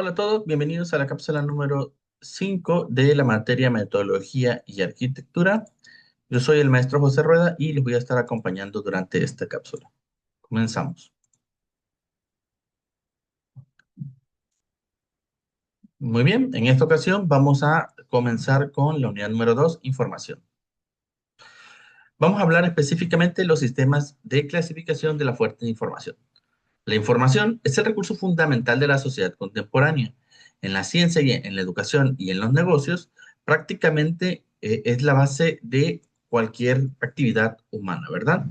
Hola a todos, bienvenidos a la cápsula número 5 de la materia Metodología y Arquitectura. Yo soy el maestro José Rueda y les voy a estar acompañando durante esta cápsula. Comenzamos. Muy bien, en esta ocasión vamos a comenzar con la unidad número 2, información. Vamos a hablar específicamente de los sistemas de clasificación de la fuente de información. La información es el recurso fundamental de la sociedad contemporánea. En la ciencia y en la educación y en los negocios, prácticamente es la base de cualquier actividad humana, ¿verdad?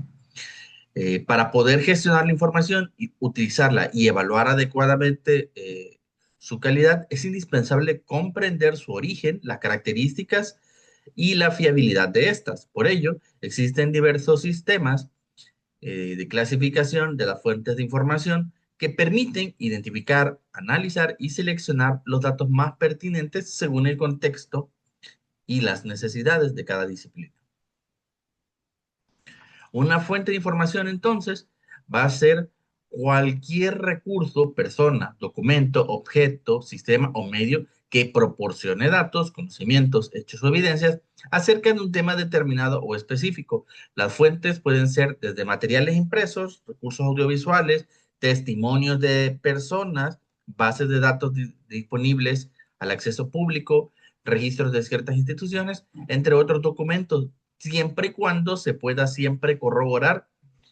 Para poder gestionar la información y utilizarla y evaluar adecuadamente su calidad, es indispensable comprender su origen, las características y la fiabilidad de estas. Por ello, existen diversos sistemas de clasificación de las fuentes de información que permiten identificar, analizar y seleccionar los datos más pertinentes según el contexto y las necesidades de cada disciplina. Una fuente de información, entonces, va a ser cualquier recurso, persona, documento, objeto, sistema o medio que proporcione datos, conocimientos, hechos o evidencias acerca de un tema determinado o específico. Las fuentes pueden ser desde materiales impresos, recursos audiovisuales, testimonios de personas, bases de datos disponibles al acceso público, registros de ciertas instituciones, entre otros documentos, siempre y cuando se pueda siempre corroborar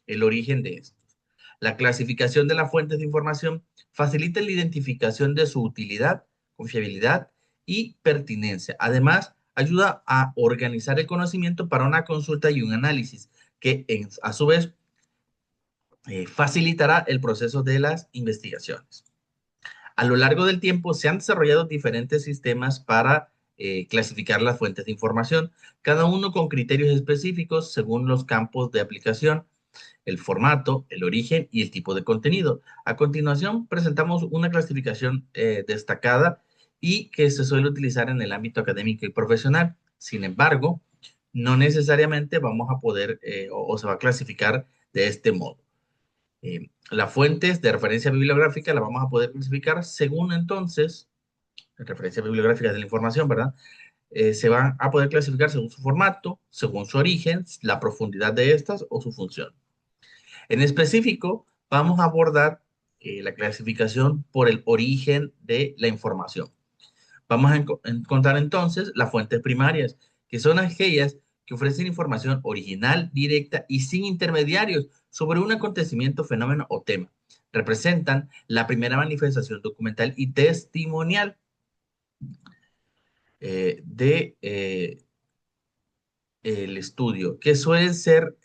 el origen de estos. La clasificación de las fuentes de información facilita la identificación de su utilidad, confiabilidad y pertinencia. Además, ayuda a organizar el conocimiento para una consulta y un análisis que a su vez facilitará el proceso de las investigaciones. A lo largo del tiempo se han desarrollado diferentes sistemas para clasificar las fuentes de información, cada uno con criterios específicos según los campos de aplicación, el formato, el origen y el tipo de contenido. A continuación, presentamos una clasificación destacada y que se suele utilizar en el ámbito académico y profesional. Sin embargo, no necesariamente vamos a poder o se va a clasificar de este modo. Las fuentes de referencia bibliográfica la vamos a poder clasificar según entonces, referencias bibliográficas de la información, ¿verdad? Se van a poder clasificar según su formato, según su origen, la profundidad de estas o su función. En específico, vamos a abordar la clasificación por el origen de la información. Vamos a encontrar entonces las fuentes primarias, que son aquellas que ofrecen información original, directa y sin intermediarios sobre un acontecimiento, fenómeno o tema. Representan la primera manifestación documental y testimonial de el estudio, que suelen ser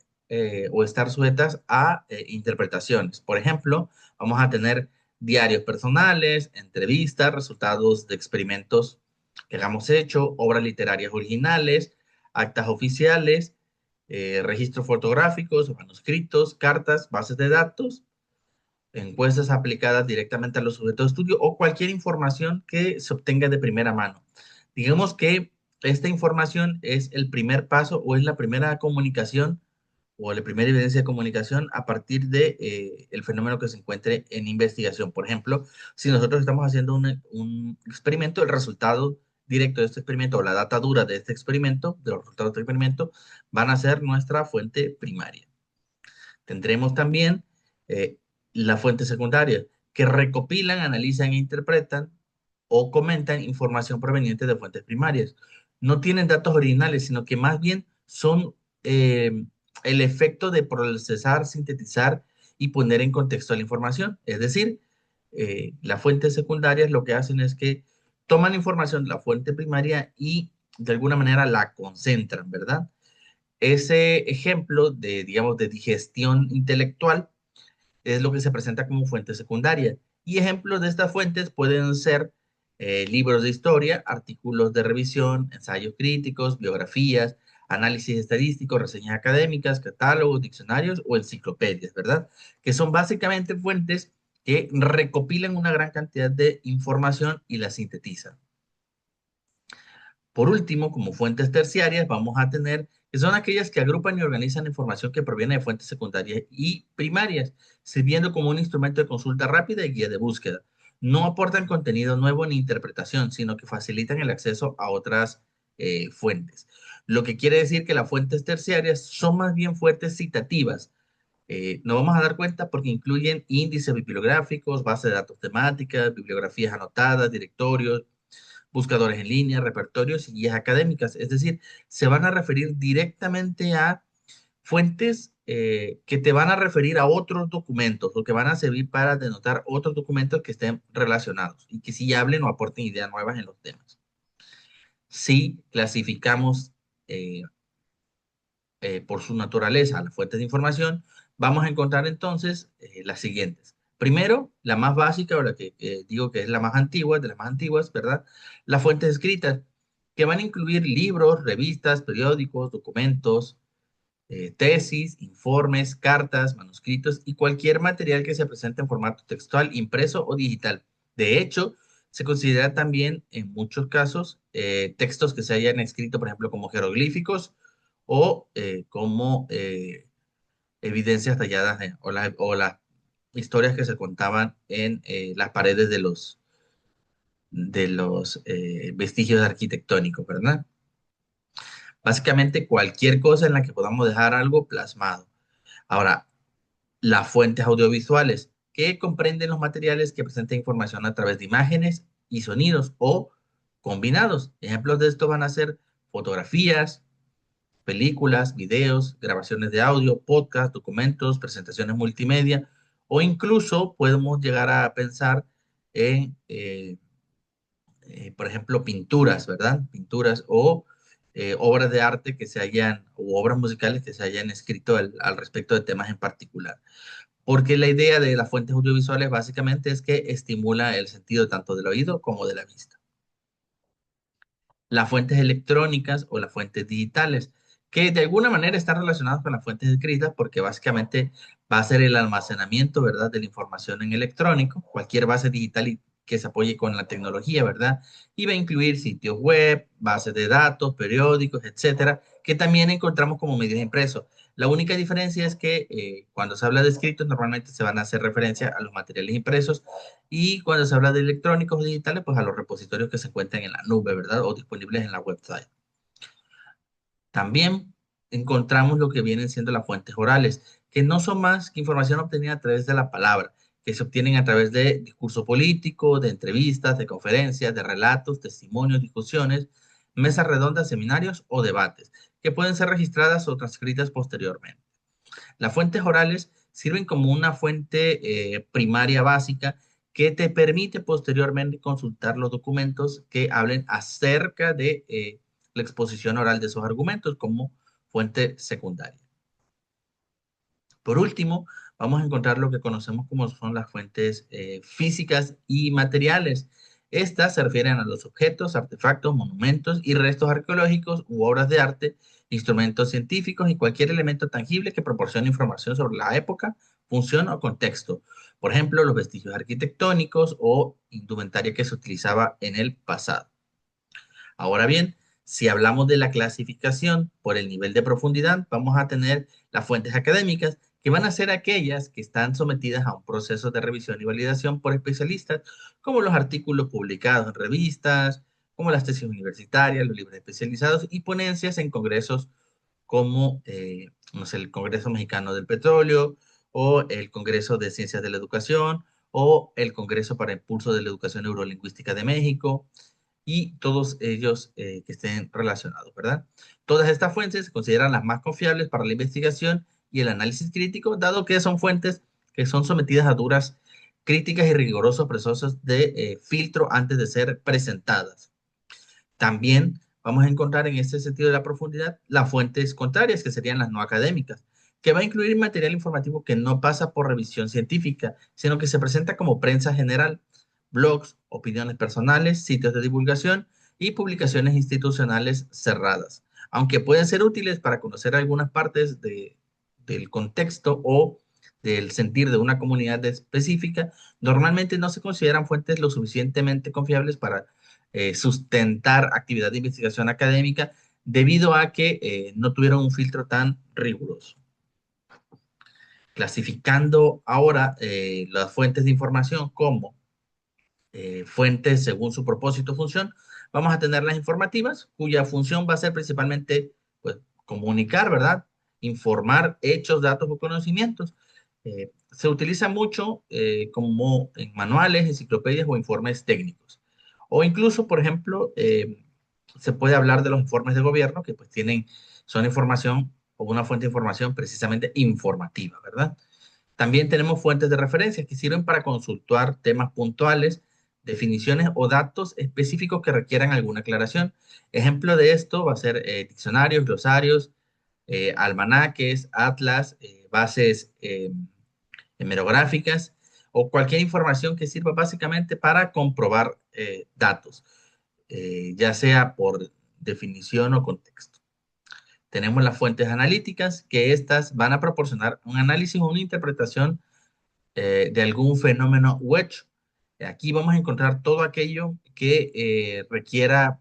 o estar sujetas a interpretaciones. Por ejemplo, vamos a tener diarios personales, entrevistas, resultados de experimentos que hayamos hecho, obras literarias originales, actas oficiales, registros fotográficos, manuscritos, cartas, bases de datos, encuestas aplicadas directamente a los sujetos de estudio o cualquier información que se obtenga de primera mano. Digamos que esta información es el primer paso o es la primera comunicación o la primera evidencia de comunicación a partir de el fenómeno que se encuentre en investigación. Por ejemplo, si nosotros estamos haciendo un experimento, el resultado directo de este experimento o la data dura de este experimento, de los resultados de este experimento, van a ser nuestra fuente primaria. Tendremos también eh, la fuente secundaria, que recopilan, analizan e interpretan o comentan información proveniente de fuentes primarias. No tienen datos originales, sino que más bien son el efecto de procesar, sintetizar y poner en contexto la información. Es decir, las fuentes secundarias lo que hacen es que toman información de la fuente primaria y de alguna manera la concentran, ¿verdad? Ese ejemplo de, digamos, de digestión intelectual es lo que se presenta como fuente secundaria. Y ejemplos de estas fuentes pueden ser libros de historia, artículos de revisión, ensayos críticos, biografías, análisis estadísticos, reseñas académicas, catálogos, diccionarios o enciclopedias, ¿verdad? Que son básicamente fuentes que recopilan una gran cantidad de información y la sintetizan. Por último, como fuentes terciarias, vamos a tener que son aquellas que agrupan y organizan información que proviene de fuentes secundarias y primarias, sirviendo como un instrumento de consulta rápida y guía de búsqueda. no aportan contenido nuevo ni interpretación, sino que facilitan el acceso a otras fuentes. Lo que quiere decir que las fuentes terciarias son más bien fuentes citativas. Nos vamos a dar cuenta porque incluyen índices bibliográficos, bases de datos temáticas, bibliografías anotadas, directorios, buscadores en línea, repertorios y guías académicas. Es decir, se van a referir directamente a fuentes que te van a referir a otros documentos o que van a servir para denotar otros documentos que estén relacionados y que sí hablen o aporten ideas nuevas en los temas. Si clasificamos eh, por su naturaleza las fuentes de información, vamos a encontrar entonces las siguientes. Primero, la más básica o la que digo que es la más antigua, de las más antiguas, ¿verdad? Las fuentes escritas, que van a incluir libros, revistas, periódicos, documentos, tesis, informes, cartas, manuscritos y cualquier material que se presente en formato textual, impreso o digital. De hecho, se considera también en muchos casos textos que se hayan escrito, por ejemplo, como jeroglíficos o como evidencias talladas o las historias que se contaban en las paredes de los vestigios arquitectónicos, ¿verdad? Básicamente cualquier cosa en la que podamos dejar algo plasmado. Ahora, las fuentes audiovisuales, que comprenden los materiales que presentan información a través de imágenes y sonidos o combinados. Ejemplos de esto van a ser fotografías, películas, videos, grabaciones de audio, podcast, documentos, presentaciones multimedia o incluso podemos llegar a pensar en, por ejemplo, pinturas, ¿verdad? Pinturas o obras de arte que se hayan, o obras musicales que se hayan escrito al respecto de temas en particular. Porque la idea de las fuentes audiovisuales básicamente es que estimula el sentido tanto del oído como de la vista. Las fuentes electrónicas o las fuentes digitales, que de alguna manera están relacionadas con las fuentes escritas porque básicamente va a ser el almacenamiento, ¿verdad?, de la información en electrónico, cualquier base digital que se apoye con la tecnología, ¿verdad? Y va a incluir sitios web, bases de datos, periódicos, etcétera, que también encontramos como medios impresos. La única diferencia es que cuando se habla de escritos, normalmente se van a hacer referencia a los materiales impresos y cuando se habla de electrónicos o digitales, pues a los repositorios que se encuentran en la nube, ¿verdad? O disponibles en la website. También encontramos lo que vienen siendo las fuentes orales, que no son más que información obtenida a través de la palabra, que se obtienen a través de discurso político, de entrevistas, de conferencias, de relatos, testimonios, discusiones, mesas redondas, seminarios o debates, que pueden ser registradas o transcritas posteriormente. Las fuentes orales sirven como una fuente primaria básica que te permite posteriormente consultar los documentos que hablen acerca de la exposición oral de esos argumentos como fuente secundaria. Por último, vamos a encontrar lo que conocemos como son las fuentes físicas y materiales. Estas se refieren a los objetos, artefactos, monumentos y restos arqueológicos u obras de arte, instrumentos científicos y cualquier elemento tangible que proporcione información sobre la época, función o contexto. Por ejemplo, los vestigios arquitectónicos o indumentaria que se utilizaba en el pasado. Ahora bien, si hablamos de la clasificación por el nivel de profundidad, vamos a tener las fuentes académicas, que van a ser aquellas que están sometidas a un proceso de revisión y validación por especialistas, como los artículos publicados en revistas, como las tesis universitarias, los libros especializados y ponencias en congresos como no sé, el Congreso Mexicano del Petróleo o el Congreso de Ciencias de la Educación o el Congreso para Impulso de la Educación Neurolingüística de México y todos ellos que estén relacionados, ¿verdad? Todas estas fuentes se consideran las más confiables para la investigación y el análisis crítico, dado que son fuentes que son sometidas a duras críticas y rigurosos procesos de filtro antes de ser presentadas. También vamos a encontrar en este sentido de la profundidad las fuentes contrarias, que serían las no académicas, que va a incluir material informativo que no pasa por revisión científica, sino que se presenta como prensa general, blogs, opiniones personales, sitios de divulgación y publicaciones institucionales cerradas, aunque pueden ser útiles para conocer algunas partes del contexto o del sentir de una comunidad específica, normalmente no se consideran fuentes lo suficientemente confiables para sustentar actividad de investigación académica debido a que no tuvieron un filtro tan riguroso. Clasificando ahora las fuentes de información como fuentes según su propósito o función. Vamos a tener las informativas, cuya función va a ser principalmente, pues, comunicar, ¿verdad? Informar hechos, datos o conocimientos. Se utiliza mucho como en manuales, enciclopedias o informes técnicos. O incluso, por ejemplo, se puede hablar de los informes de gobierno que pues son información o una fuente de información precisamente informativa, ¿verdad? También tenemos fuentes de referencia que sirven para consultar temas puntuales, definiciones o datos específicos que requieran alguna aclaración. Ejemplo de esto va a ser diccionarios, glosarios, almanaques, atlas, bases hemerográficas o cualquier información que sirva básicamente para comprobar datos, ya sea por definición o contexto. Tenemos las fuentes analíticas, que estas van a proporcionar un análisis o una interpretación de algún fenómeno u hecho. Aquí vamos a encontrar todo aquello que requiera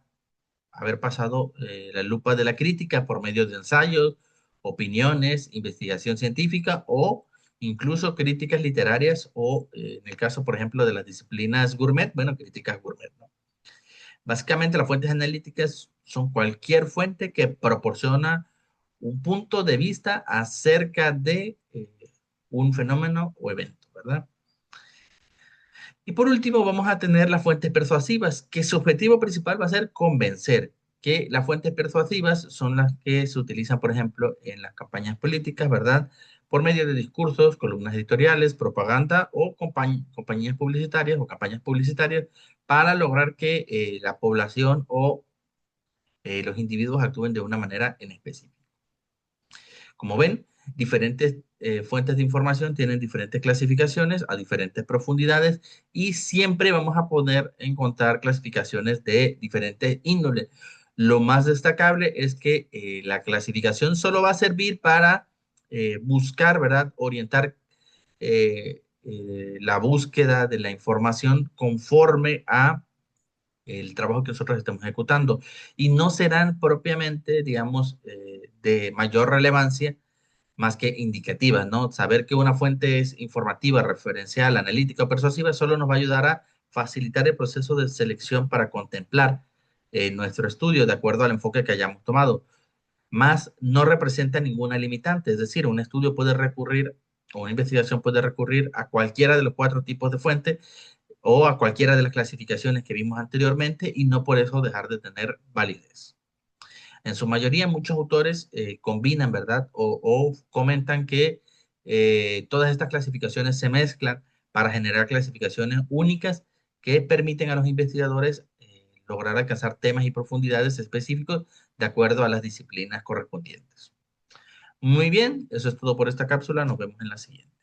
haber pasado la lupa de la crítica por medio de ensayos, opiniones, investigación científica o incluso críticas literarias o, en el caso, por ejemplo, de las disciplinas gourmet, bueno, críticas gourmet, ¿no? Básicamente, las fuentes analíticas son cualquier fuente que proporciona un punto de vista acerca de un fenómeno o evento, ¿verdad? Y por último, vamos a tener las fuentes persuasivas, que su objetivo principal va a ser convencer, que las fuentes persuasivas son las que se utilizan, por ejemplo, en las campañas políticas, ¿verdad? Por medio de discursos, columnas editoriales, propaganda o compañías publicitarias o campañas publicitarias para lograr que la población o los individuos actúen de una manera en específico. Como ven, diferentes fuentes de información tienen diferentes clasificaciones a diferentes profundidades y siempre vamos a poder encontrar clasificaciones de diferentes índoles. Lo más destacable es que la clasificación solo va a servir para buscar, ¿verdad? Orientar la búsqueda de la información conforme a el trabajo que nosotros estamos ejecutando y no serán propiamente, digamos, de mayor relevancia más que indicativas, ¿no? Saber que una fuente es informativa, referencial, analítica o persuasiva solo nos va a ayudar a facilitar el proceso de selección para contemplar nuestro estudio de acuerdo al enfoque que hayamos tomado. Más no representa ninguna limitante, es decir, un estudio puede recurrir o una investigación puede recurrir a cualquiera de los cuatro tipos de fuentes o a cualquiera de las clasificaciones que vimos anteriormente y no por eso dejar de tener validez. En su mayoría, muchos autores combinan, ¿verdad? O comentan que todas estas clasificaciones se mezclan para generar clasificaciones únicas que permiten a los investigadores lograr alcanzar temas y profundidades específicos de acuerdo a las disciplinas correspondientes. Muy bien, eso es todo por esta cápsula. Nos vemos en la siguiente.